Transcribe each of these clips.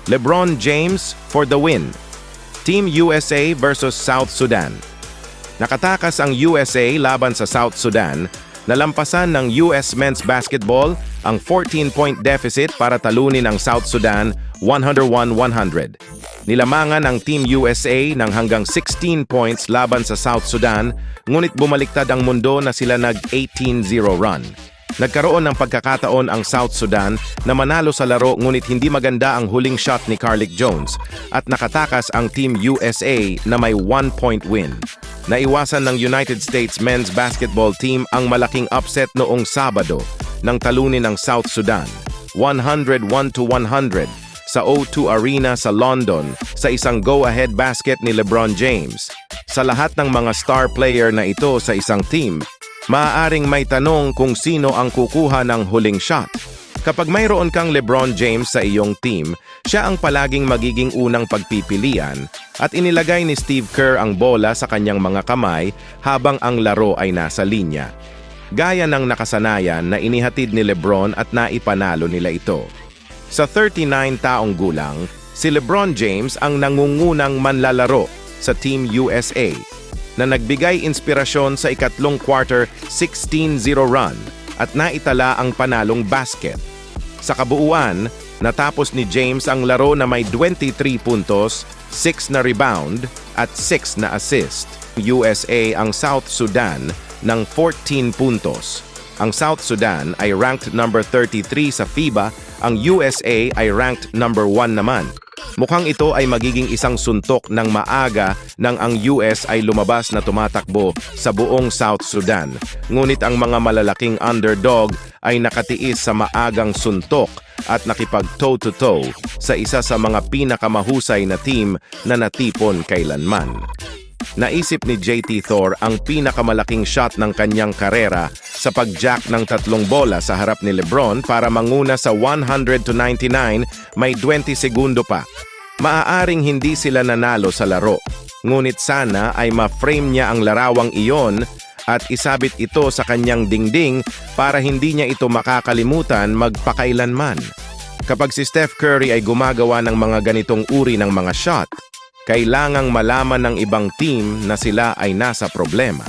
LeBron James for the win. Team USA versus South Sudan. Nakatakas ang USA laban sa South Sudan, nalampasan ng US men's basketball ang 14-point deficit para talunin ang South Sudan 101-100. Nilamangan ang Team USA ng hanggang 16 points laban sa South Sudan, ngunit bumaliktad ang mundo na sila nag-18-0 run. Nagkaroon ng pagkakataon ang South Sudan na manalo sa laro ngunit hindi maganda ang huling shot ni Carlik Jones at nakatakas ang Team USA na may 1-point win. Naiwasan ng United States men's basketball team ang malaking upset noong Sabado nang talunin ang South Sudan 101-100 sa O2 Arena sa London sa isang go-ahead basket ni LeBron James. Sa lahat ng mga star player na ito sa isang team, maaaring may tanong kung sino ang kukuha ng huling shot. Kapag mayroon kang LeBron James sa iyong team, siya ang palaging magiging unang pagpipilian at inilagay ni Steve Kerr ang bola sa kanyang mga kamay habang ang laro ay nasa linya. Gaya ng nakasanayan na inihatid ni LeBron at naipanalo nila ito. Sa 39 taong gulang, si LeBron James ang nangungunang manlalaro sa Team USA na nagbigay inspirasyon sa ikatlong quarter 16-0 run at naitala ang panalong basket. Sa kabuuan, natapos ni James ang laro na may 23 puntos, 6 na rebound at 6 na assist. USA ang South Sudan ng 14 puntos. Ang South Sudan ay ranked number 33 sa FIBA, ang USA ay ranked number 1 naman. Mukhang ito ay magiging isang suntok ng maaga nang ang US ay lumabas na tumatakbo sa buong South Sudan. Ngunit ang mga malalaking underdog ay nakatiis sa maagang suntok at nakipag toe-to-toe sa isa sa mga pinakamahusay na team na natipon kailanman. Naisip ni JT Thor ang pinakamalaking shot ng kanyang karera sa pag-jack ng 3 bola sa harap ni LeBron para manguna sa 100-99, may 20 segundo pa. Maaaring hindi sila nanalo sa laro, ngunit sana ay ma-frame niya ang larawang iyon at isabit ito sa kanyang dingding para hindi niya ito makakalimutan magpakailanman. Kapag si Steph Curry ay gumagawa ng mga ganitong uri ng mga shot, kailangang malaman ng ibang team na sila ay nasa problema.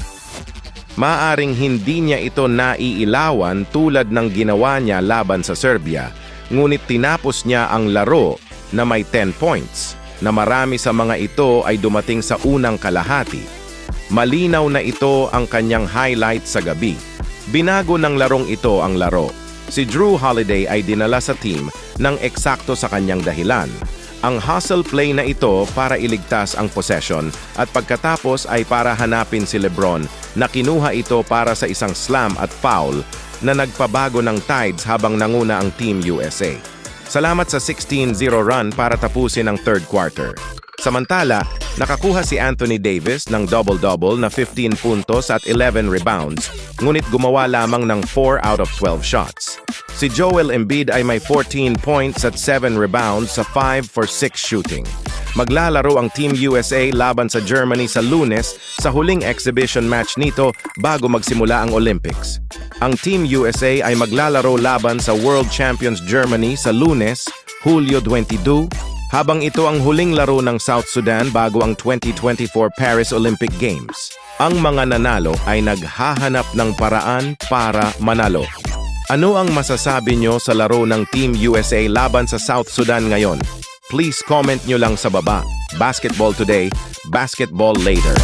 Maaring hindi niya ito naiilawan tulad ng ginawa niya laban sa Serbia, ngunit tinapos niya ang laro na may 10 points, na marami sa mga ito ay dumating sa unang kalahati. Malinaw na ito ang kanyang highlight sa gabi. Binago ng larong ito ang laro. Si Drew Holiday ay dinala sa team ng eksakto sa kanyang dahilan. Ang hustle play na ito para iligtas ang possession at pagkatapos ay para hanapin si LeBron na kinuha ito para sa isang slam at foul na nagpabago ng tides habang nanguna ang Team USA. Salamat sa 16-0 run para tapusin ang third quarter. Samantala, nakakuha si Anthony Davis ng double-double na 15 puntos at 11 rebounds, ngunit gumawa lamang ng 4 out of 12 shots. Si Joel Embiid ay may 14 points at 7 rebounds sa 5 for 6 shooting. Maglalaro ang Team USA laban sa Germany sa Lunes sa huling exhibition match nito bago magsimula ang Olympics. Ang Team USA ay maglalaro laban sa World Champions Germany sa Lunes, Hulyo 22, habang ito ang huling laro ng South Sudan bago ang 2024 Paris Olympic Games. Ang mga nanalo ay naghahanap ng paraan para manalo. Ano ang masasabi nyo sa laro ng Team USA laban sa South Sudan ngayon? Please comment nyo lang sa baba. Basketball today, basketball later.